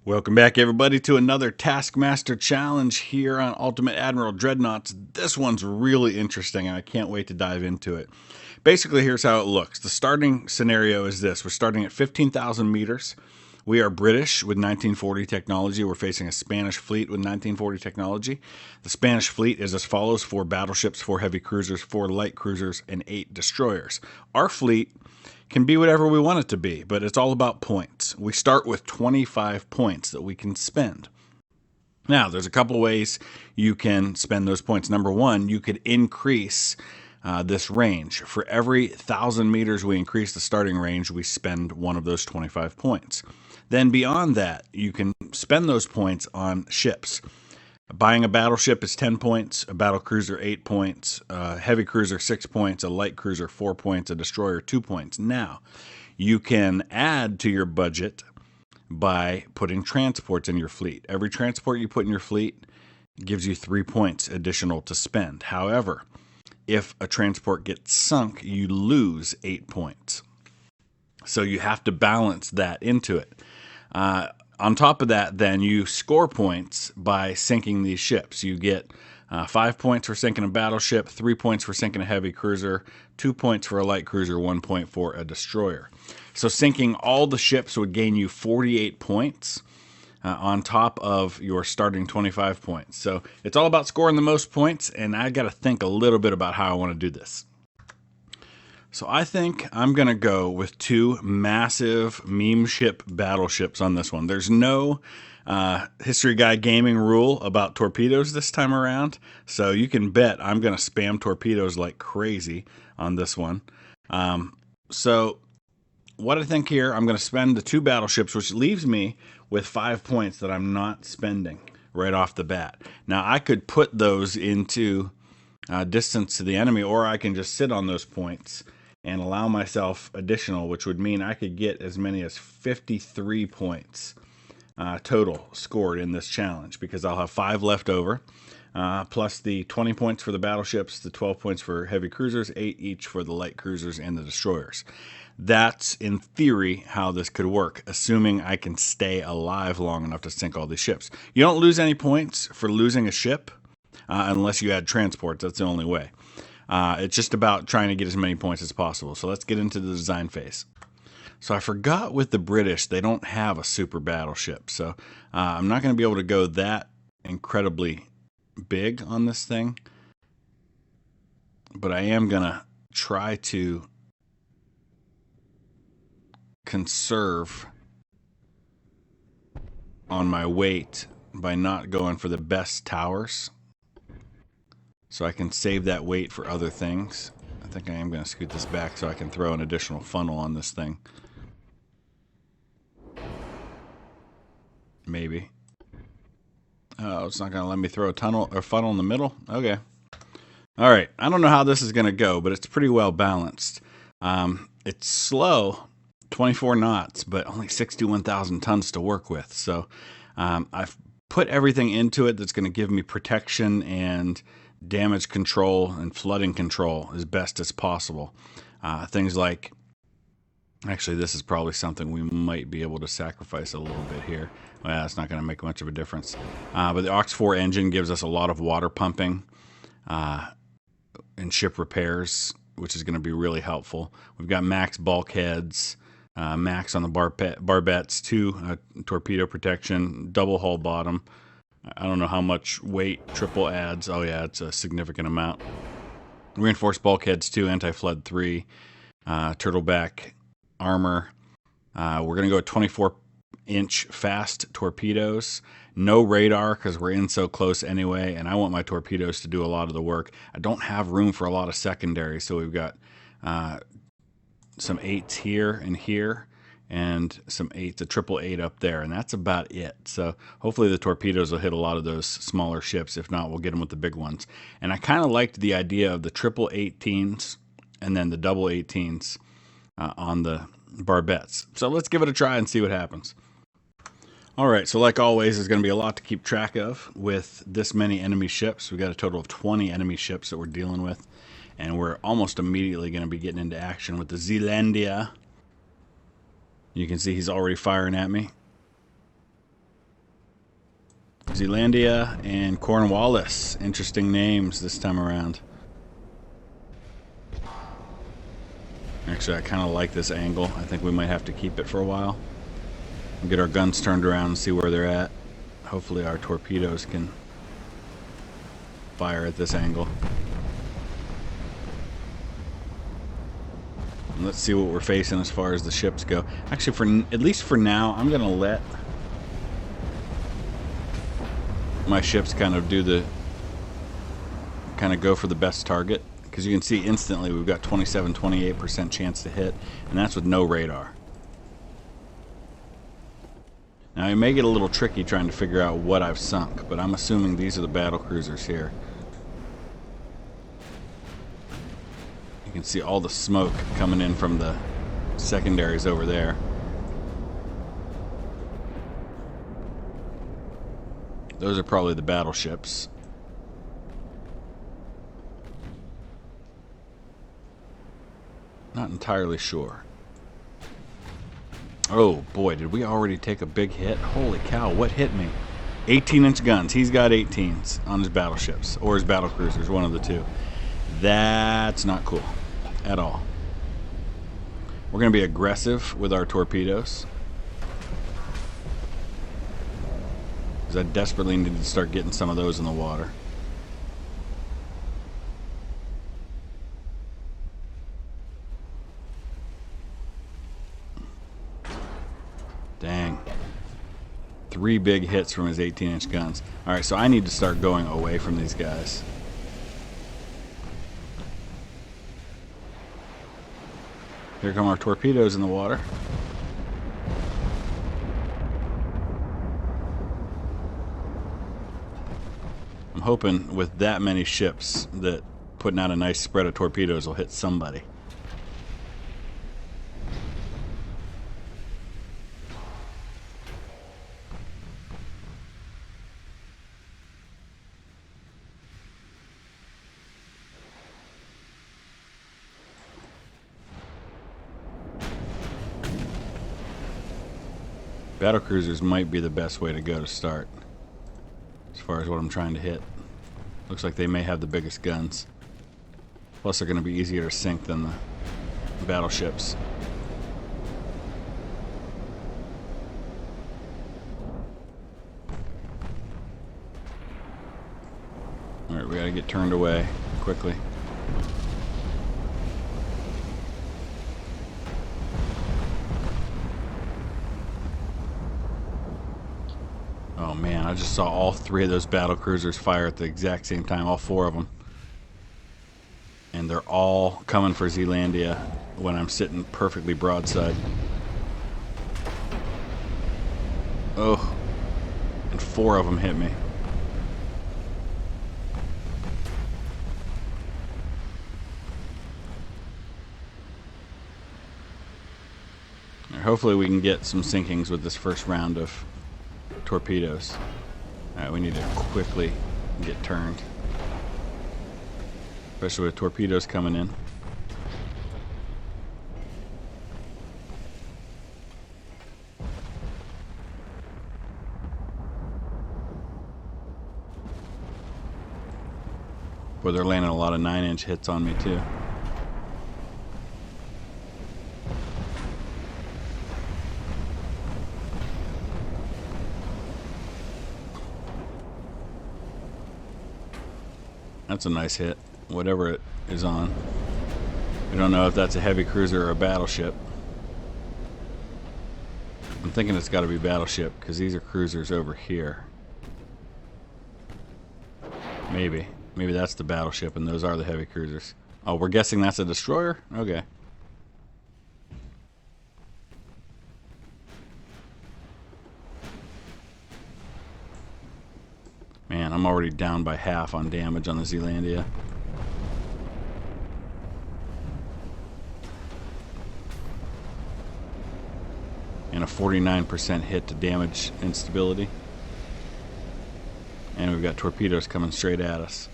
Welcome back, everybody, to another Taskmaster challenge here on Ultimate Admiral Dreadnoughts. This one's really interesting, and I can't wait to dive into it. Basically, here's how it looks. The starting scenario is this. We're starting at 15,000 meters. We are British with 1940 technology. We're facing a Spanish fleet with 1940 technology. The Spanish fleet is as follows: 4 battleships, 4 heavy cruisers, 4 light cruisers, and 8 destroyers. Our fleet can be whatever we want it to be, but it's all about points. We start with 25 points that we can spend. Now, there's a couple ways you can spend those points. Number one, you could increase this range. For every 1,000 meters we increase the starting range, we spend one of those 25 points. Then beyond that, you can spend those points on ships. Buying a battleship is 10 points, a battle cruiser 8 points, a heavy cruiser 6 points, a light cruiser 4 points, a destroyer 2 points. Now, you can add to your budget by putting transports in your fleet. Every transport you put in your fleet gives you 3 points additional to spend. However, if a transport gets sunk, you lose 8 points. So you have to balance that into it. On top of that, then you score points by sinking these ships. You get 5 points for sinking a battleship, 3 points for sinking a heavy cruiser, 2 points for a light cruiser, 1 point for a destroyer. So sinking all the ships would gain you 48 points on top of your starting 25 points. So it's all about scoring the most points, and I got to think a little bit about how I want to do this. So I think I'm going to go with 2 massive meme ship battleships on this one. There's no History Guy gaming rule about torpedoes this time around, so you can bet I'm going to spam torpedoes like crazy on this one. So what I think here, I'm going to spend the 2 battleships, which leaves me with 5 points that I'm not spending right off the bat. Now, I could put those into distance to the enemy, or I can just sit on those points and allow myself additional, which would mean I could get as many as 53 points total scored in this challenge, because I'll have 5 left over, plus the 20 points for the battleships, the 12 points for heavy cruisers, 8 each for the light cruisers and the destroyers. That's, in theory, how this could work, assuming I can stay alive long enough to sink all these ships. You don't lose any points for losing a ship unless you add transports. That's the only way. It's just about trying to get as many points as possible. So let's get into the design phase. So I forgot with the British, they don't have a super battleship. So I'm not going to be able to go that incredibly big on this thing. But I am going to try to conserve on my weight by not going for the best towers, so I can save that weight for other things. I think I am going to scoot this back so I can throw an additional funnel on this thing. Maybe. Oh, it's not going to let me throw a tunnel or funnel in the middle? Okay. All right. I don't know how this is going to go, but it's pretty well balanced. It's slow, 24 knots, but only 61,000 tons to work with. So I've put everything into it that's going to give me protection and damage control and flooding control as best as possible. Things like, actually, this is probably something we might be able to sacrifice a little bit here. Well, it's not going to make much of a difference. But the Ox-4 engine gives us a lot of water pumping and ship repairs, which is going to be really helpful. We've got max bulkheads, max on the barbettes, 2 torpedo protection, double hull bottom. I don't know how much weight triple adds. Oh yeah, it's a significant amount. Reinforced bulkheads 2, anti-flood 3, turtleback armor. We're going to go at 24-inch fast torpedoes. No radar because we're in so close anyway, and I want my torpedoes to do a lot of the work. I don't have room for a lot of secondary, so we've got some 8s here and here, and some 8s, a triple 8 up there, and that's about it. So hopefully the torpedoes will hit a lot of those smaller ships. If not, we'll get them with the big ones. And I kind of liked the idea of the triple 18s and then the double 18s on the barbettes. So let's give it a try and see what happens. All right, so like always, there's going to be a lot to keep track of with this many enemy ships. We've got a total of 20 enemy ships that we're dealing with, and we're almost immediately going to be getting into action with the Zealandia. You can see he's already firing at me. Zealandia and Cornwallis. Interesting names this time around. Actually, I kind of like this angle. I think we might have to keep it for a while. And get our guns turned around and see where they're at. Hopefully our torpedoes can fire at this angle. And let's see what we're facing as far as the ships go. Actually, at least for now, I'm going to let my ships kind of go for the best target. Because you can see instantly we've got 27-28% chance to hit, and that's with no radar. Now it may get a little tricky trying to figure out what I've sunk, but I'm assuming these are the battle cruisers here. You can see all the smoke coming in from the secondaries over there. Those are probably the battleships. Not entirely sure. Oh boy, did we already take a big hit? Holy cow, what hit me? 18-inch guns. He's got 18s on his battleships, or his battlecruisers, one of the two. That's not cool at all. We're going to be aggressive with our torpedoes, because I desperately need to start getting some of those in the water. Dang. 3 big hits from his 18-inch guns. Alright, so I need to start going away from these guys. Here come our torpedoes in the water. I'm hoping with that many ships that putting out a nice spread of torpedoes will hit somebody. Battlecruisers might be the best way to go to start, as far as what I'm trying to hit. Looks like they may have the biggest guns. Plus, they're going to be easier to sink than the battleships. Alright, we got to get turned away quickly. Oh man, I just saw all 3 of those battle cruisers fire at the exact same time, all 4 of them. And they're all coming for Zealandia when I'm sitting perfectly broadside. Oh, and 4 of them hit me. Hopefully we can get some sinkings with this first round of torpedoes. Alright, we need to quickly get turned. Especially with torpedoes coming in. Boy, they're landing a lot of 9-inch hits on me too. That's a nice hit, whatever it is on. We don't know if that's a heavy cruiser or a battleship. I'm thinking it's got to be battleship, because these are cruisers over here. Maybe. Maybe that's the battleship and those are the heavy cruisers. Oh, we're guessing that's a destroyer? Okay. Man, I'm already down by half on damage on the Zealandia. And a 49% hit to damage instability. And we've got torpedoes coming straight at us.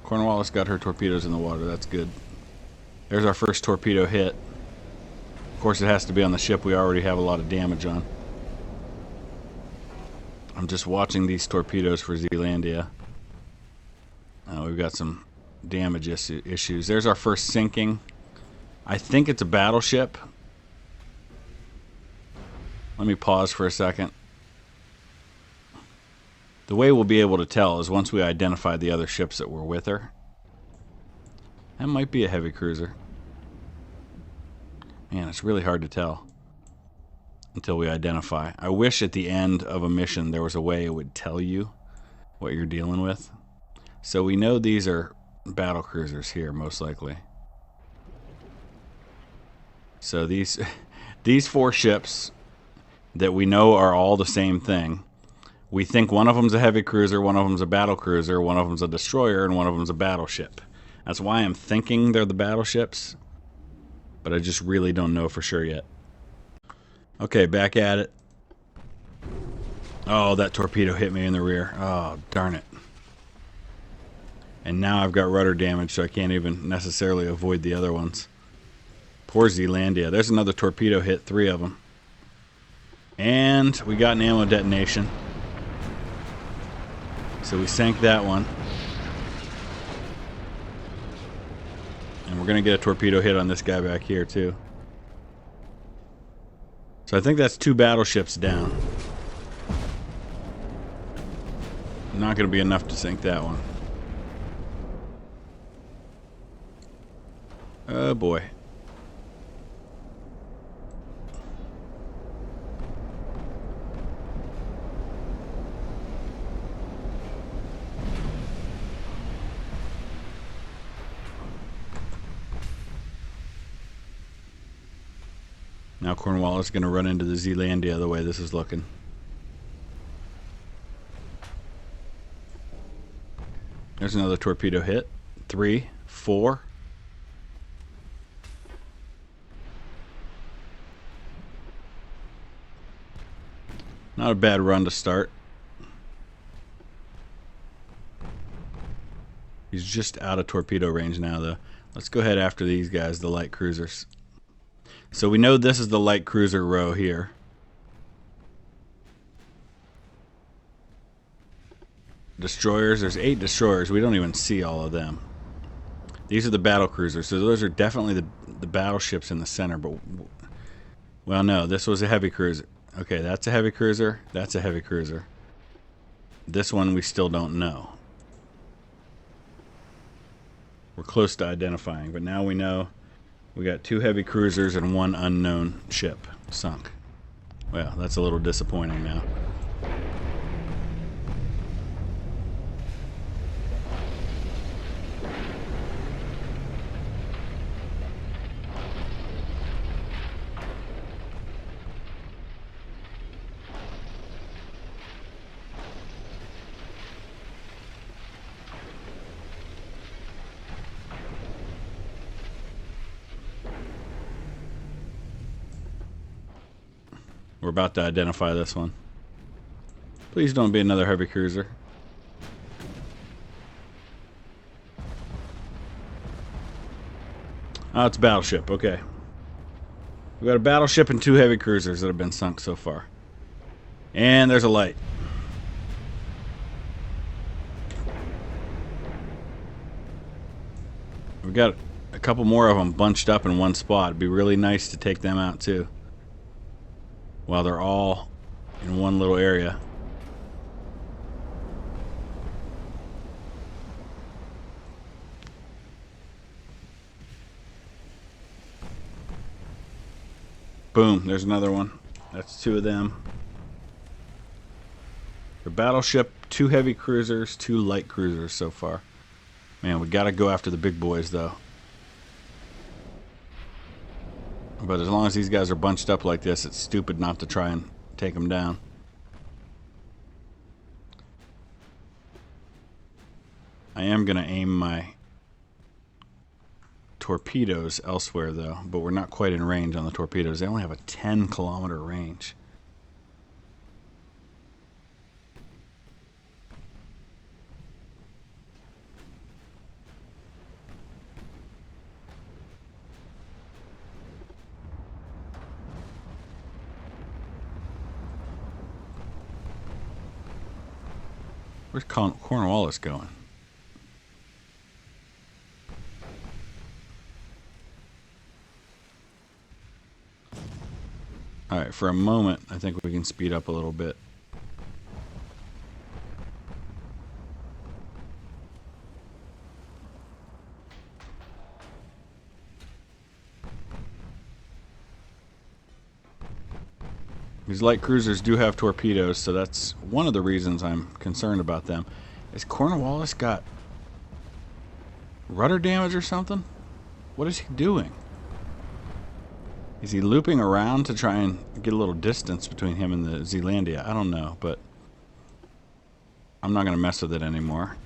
Cornwallis got her torpedoes in the water, that's good. There's our first torpedo hit. Of course, it has to be on the ship we already have a lot of damage on. I'm just watching these torpedoes for Zealandia. We've got some damage issues. There's our first sinking. I think it's a battleship. Let me pause for a second. The way we'll be able to tell is once we identify the other ships that were with her. That might be a heavy cruiser. Man, it's really hard to tell until we identify. I wish at the end of a mission there was a way it would tell you what you're dealing with. So we know these are battle cruisers here, most likely. So these four ships that we know are all the same thing. We think one of them's a heavy cruiser, one of them's a battle cruiser, one of them's a destroyer, and one of them's a battleship. That's why I'm thinking they're the battleships, but I just really don't know for sure yet. Okay, back at it. Oh, that torpedo hit me in the rear. Oh, darn it. And now I've got rudder damage, so I can't even necessarily avoid the other ones. Poor Zealandia. There's another torpedo hit, 3 of them. And we got an ammo detonation. So we sank that one. And we're going to get a torpedo hit on this guy back here, too. So I think that's 2 battleships down. Not going to be enough to sink that one. Oh boy. Now Cornwallis is going to run into the Zealandia the way this is looking. There's another torpedo hit. 3, 4. Not a bad run to start. He's just out of torpedo range now, though. Let's go ahead after these guys, the light cruisers. So we know this is the light cruiser row here. Destroyers, there's 8 destroyers. We don't even see all of them. These are the battle cruisers, so those are definitely the battleships in the center. But, well, no, this was a heavy cruiser. Okay, that's a heavy cruiser. That's a heavy cruiser. This one we still don't know. We're close to identifying, but now we know we got 2 heavy cruisers and 1 unknown ship sunk. Well, that's a little disappointing now. We're about to identify this one. Please don't be another heavy cruiser. Oh, it's a battleship. Okay. We got a battleship and 2 heavy cruisers that have been sunk so far. And there's a light. We've got a couple more of them bunched up in one spot. It'd be really nice to take them out too. While they're all in one little area. Boom, there's another one. That's 2 of them. The battleship, 2 heavy cruisers, 2 light cruisers so far. Man, we gotta go after the big boys though. But as long as these guys are bunched up like this, it's stupid not to try and take them down. I am going to aim my torpedoes elsewhere, though. But we're not quite in range on the torpedoes. They only have a 10-kilometer range. Where's Cornwallis going? Alright, for a moment, I think we can speed up a little bit. These light cruisers do have torpedoes, so that's one of the reasons I'm concerned about them. Is Cornwallis got rudder damage or something? What is he doing? Is he looping around to try and get a little distance between him and the Zealandia? I don't know, but I'm not going to mess with it anymore.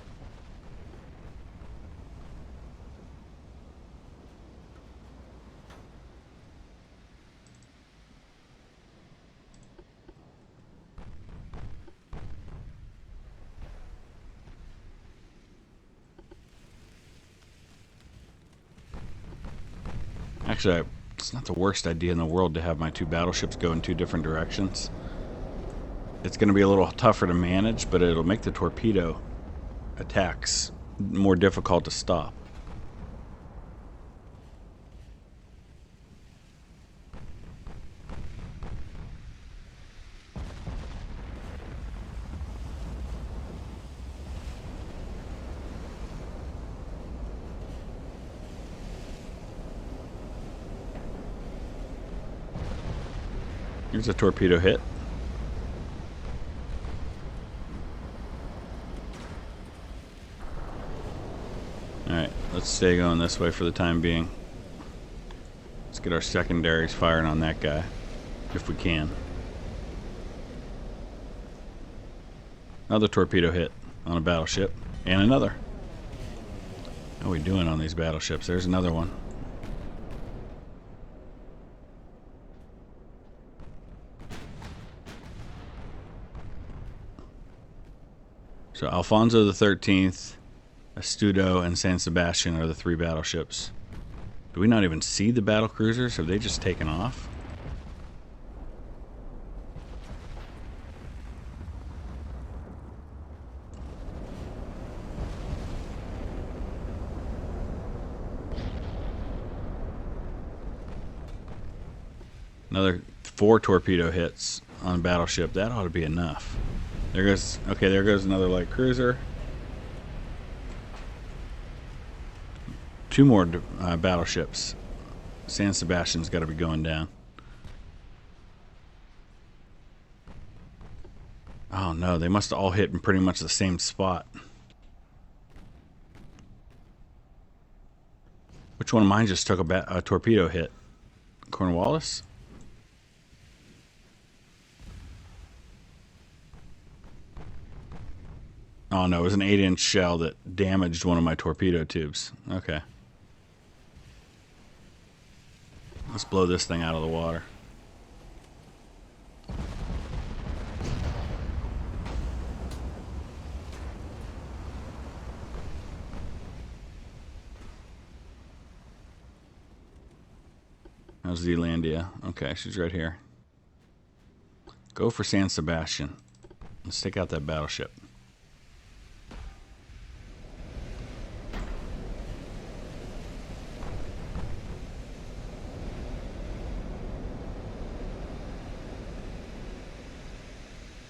Actually, it's not the worst idea in the world to have my two battleships go in two different directions. It's going to be a little tougher to manage, but it'll make the torpedo attacks more difficult to stop. Here's a torpedo hit. Alright, let's stay going this way for the time being. Let's get our secondaries firing on that guy, if we can. Another torpedo hit on a battleship, and another. How are we doing on these battleships? There's another one. So Alfonso the 13th, Astuto, and San Sebastian are the three battleships. Do we not even see the battle cruisers? Have they just taken off? Another 4 torpedo hits on a battleship. That ought to be enough. There goes, okay, there goes another light cruiser. 2 more battleships. San Sebastian's got to be going down. Oh no, they must have all hit in pretty much the same spot. Which one of mine just took a torpedo hit? Cornwallis? Oh no, it was an 8-inch shell that damaged one of my torpedo tubes. Okay. Let's blow this thing out of the water. How's Zealandia? Okay, she's right here. Go for San Sebastian. Let's take out that battleship.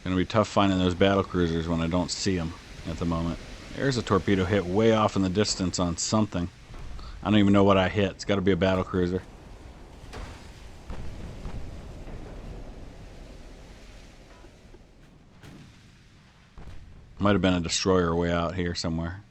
Gonna be tough finding those battle cruisers when I don't see them at the moment. There's a torpedo hit way off in the distance on something. I don't even know what I hit. It's got to be a battle cruiser. Might have been a destroyer way out here somewhere.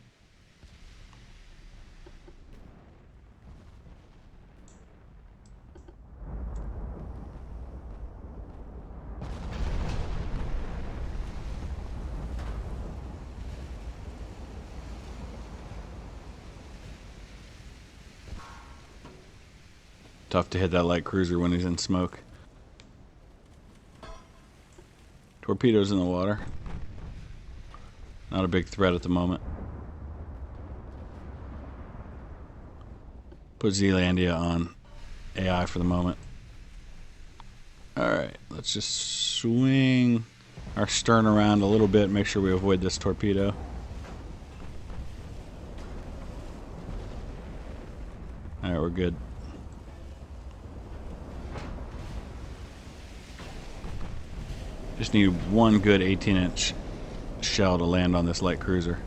Tough to hit that light cruiser when he's in smoke. Torpedoes in the water. Not a big threat at the moment. Put Zealandia on AI for the moment. Alright, let's just swing our stern around a little bit, make sure we avoid this torpedo. Alright, we're good. Just need one good 18-inch shell to land on this light cruiser.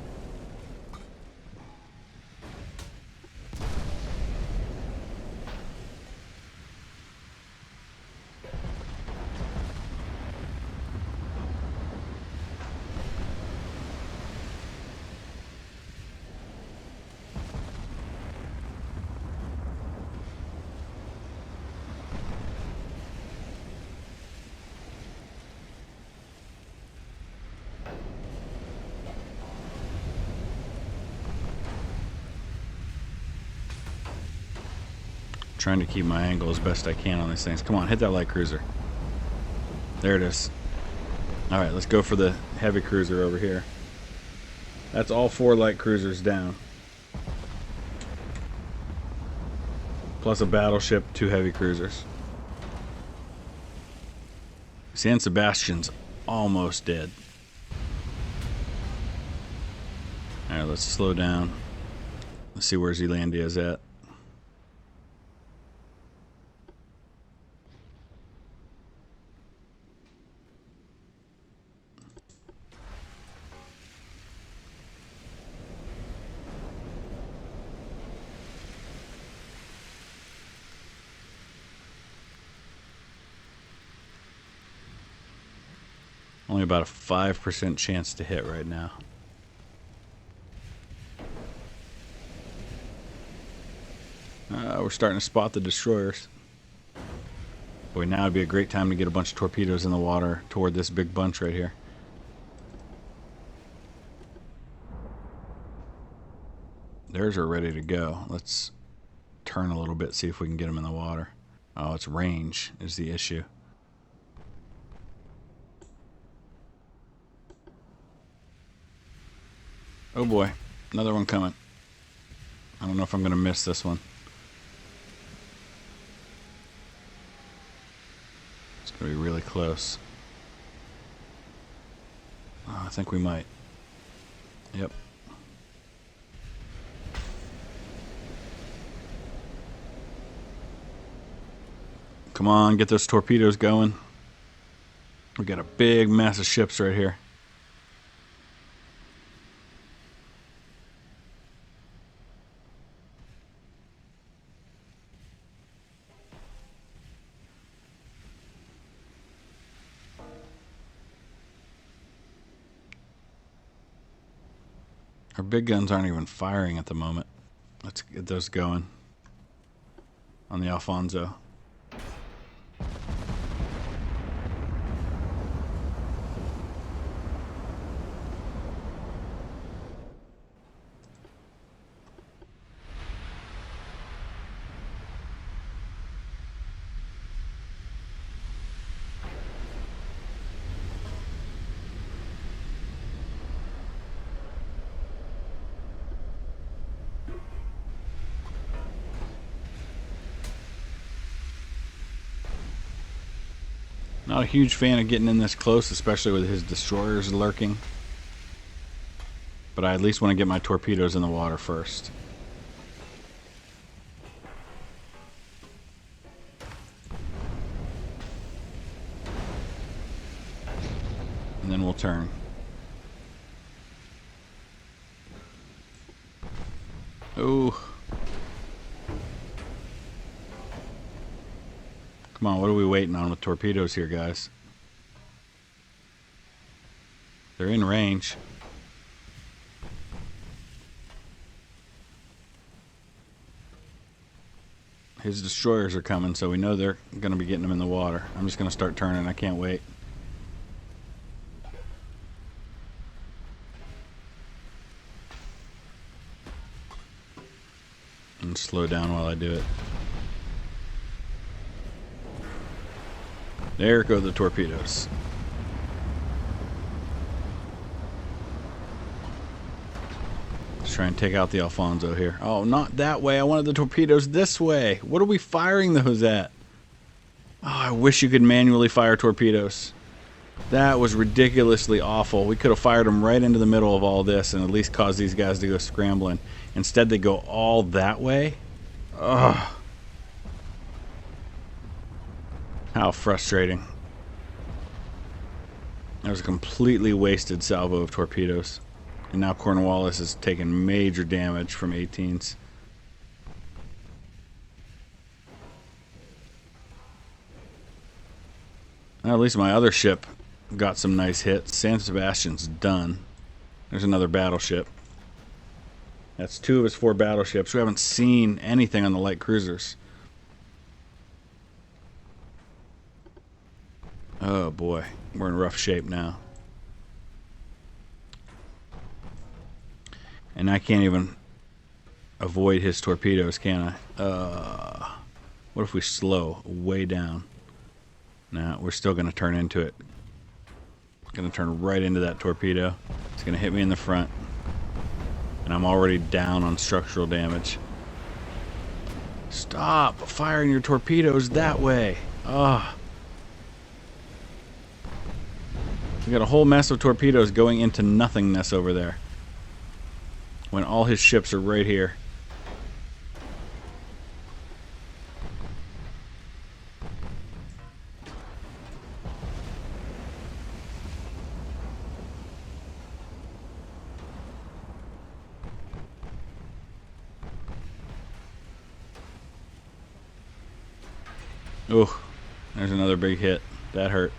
Trying to keep my angle as best I can on these things. Come on, hit that light cruiser. There it is. Alright, let's go for the heavy cruiser over here. That's all 4 light cruisers down. Plus a battleship, 2 heavy cruisers. San Sebastian's almost dead. Alright, let's slow down. Let's see where Zealandia's at. Only about a 5% chance to hit right now. We're starting to spot the destroyers. Boy, now would be a great time to get a bunch of torpedoes in the water toward this big bunch right here. Theirs are ready to go. Let's turn a little bit, see if we can get them in the water. Oh, it's range is the issue. Oh boy, another one coming. I don't know if I'm going to miss this one. It's going to be really close. Oh, I think we might. Yep. Come on, get those torpedoes going. We got a big mass of ships right here. Our big guns aren't even firing at the moment. Let's get those going on the Alfonso. Not a huge fan of getting in this close, especially with his destroyers lurking. But I at least want to get my torpedoes in the water first. And then we'll turn. Ooh. Come on, what are we waiting on with torpedoes here, guys? They're in range. His destroyers are coming, so we know they're going to be getting them in the water. I'm just going to start turning. I can't wait. And slow down while I do it. There go the torpedoes. Let's try and take out the Alfonso here. Oh, not that way. I wanted the torpedoes this way. What are we firing those at? Oh, I wish you could manually fire torpedoes. That was ridiculously awful. We could have fired them right into the middle of all this and at least caused these guys to go scrambling. Instead, they go all that way. Ugh. How frustrating. That was a completely wasted salvo of torpedoes. And now Cornwallis is taking major damage from 18s. Well, at least my other ship got some nice hits. San Sebastian's done. There's another battleship. That's 2 of his 4 battleships. We haven't seen anything on the light cruisers. Oh boy, we're in rough shape now. And I can't even avoid his torpedoes, can I? What if we slow way down? Nah, we're still going to turn into it. Going to turn right into that torpedo. It's going to hit me in the front. And I'm already down on structural damage. Stop firing your torpedoes that way. Ah. We got a whole mess of torpedoes going into nothingness over there. When all his ships are right here. Oh, there's another big hit. That hurt.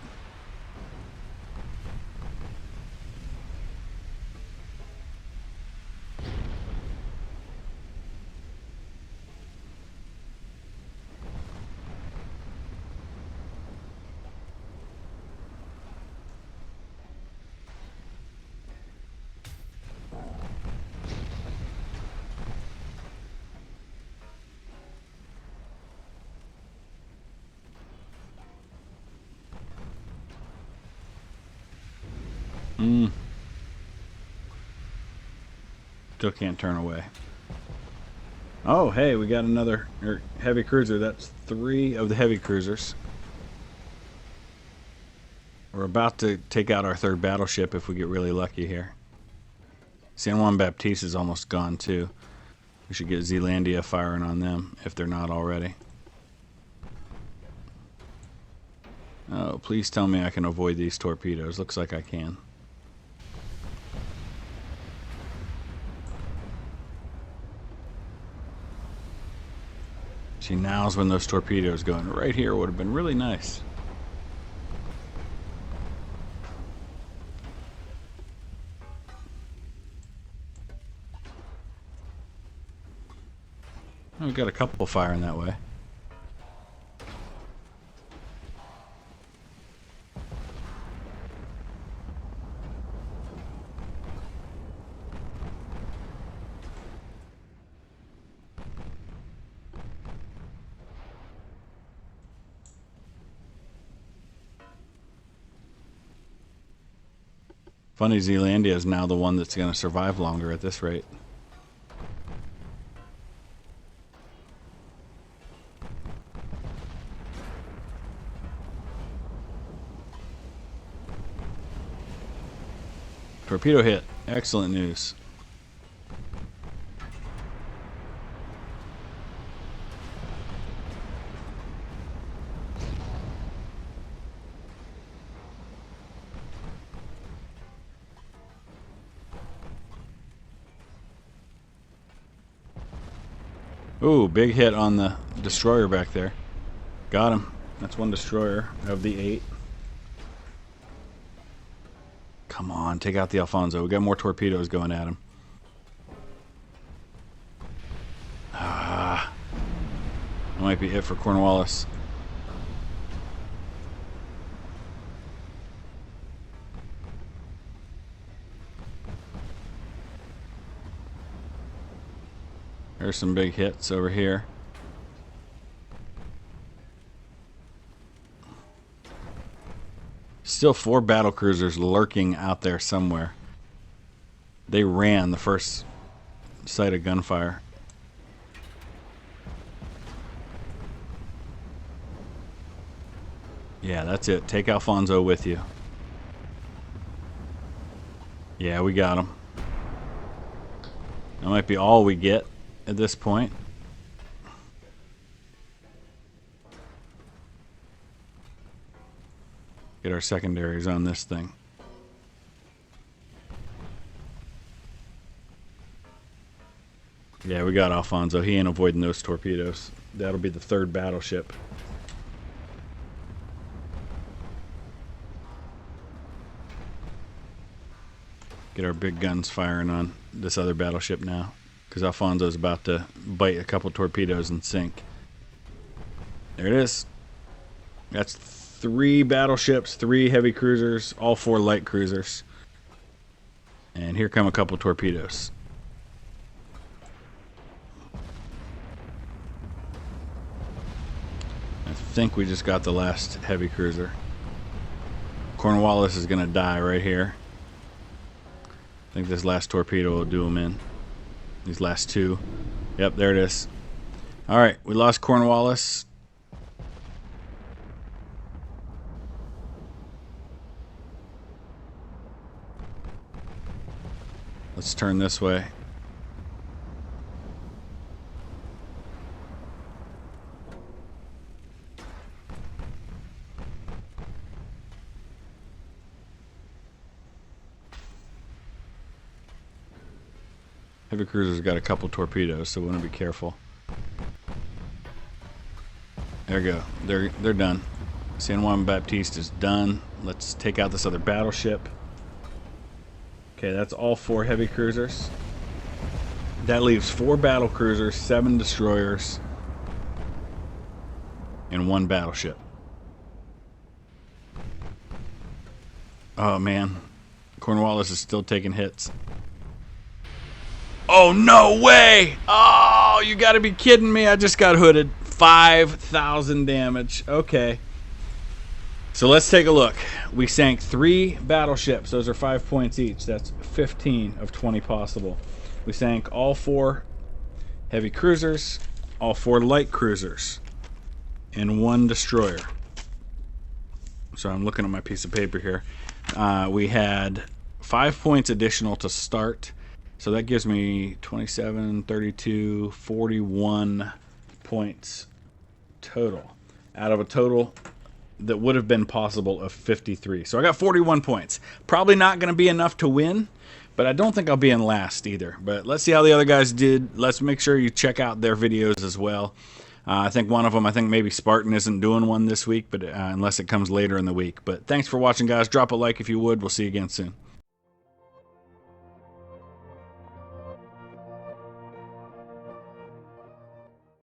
Still can't turn away. Oh, hey, we got another heavy cruiser. That's 3 of the heavy cruisers. We're about to take out our 3rd battleship if we get really lucky here. San Juan Baptiste is almost gone too. We should get Zealandia firing on them if they're not already. Oh, please tell me I can avoid these torpedoes. Looks like I can. See, now's when those torpedoes going right here would have been really nice. Oh, we got a couple firing that way. Funny, Zealandia is now the one that's going to survive longer at this rate. Torpedo hit. Excellent news. Ooh, big hit on the destroyer back there. Got him. That's 1 destroyer of the 8. Come on, take out the Alfonso. We got more torpedoes going at him. That might be it for Cornwallis. There's some big hits over here. Still 4 battle cruisers lurking out there somewhere. They ran the first sight of gunfire. Yeah, that's it. Take Alfonso with you. Yeah, we got him. That might be all we get at this point. Get our secondaries on this thing. Yeah, we got Alfonso. He ain't avoiding those torpedoes. That'll be the third battleship. Get our big guns firing on this other battleship now, because Alfonso's about to bite a couple torpedoes and sink. There it is. That's 3 battleships, 3 heavy cruisers, all 4 light cruisers. And here come a couple torpedoes. I think we just got the last heavy cruiser. Cornwallis is going to die right here. I think this last torpedo will do him in. These last 2. Yep, there it is. Alright, we lost Cornwallis. Let's turn this way. Heavy cruiser's got a couple torpedoes, so we want to be careful. There we go. They're done. San Juan Baptiste is done. Let's take out this other battleship. Okay, that's all 4 heavy cruisers. That leaves 4 battle cruisers, 7 destroyers, and 1 battleship. Oh man, Cornwallis is still taking hits. Oh, no way! Oh, you gotta be kidding me. I just got hooded. 5,000 damage. Okay. So let's take a look. We sank 3 battleships. Those are 5 points each. That's 15 of 20 possible. We sank all 4 heavy cruisers, all 4 light cruisers, and 1 destroyer. So I'm looking at my piece of paper here. We had 5 points additional to start. So that gives me 27, 32, 41 points total. Out of a total that would have been possible of 53. So I got 41 points. Probably not going to be enough to win, but I don't think I'll be in last either. But let's see how the other guys did. Let's make sure you check out their videos as well. I think one of them, I think maybe Spartan isn't doing one this week, but unless it comes later in the week. But thanks for watching, guys. Drop a like if you would. We'll see you again soon.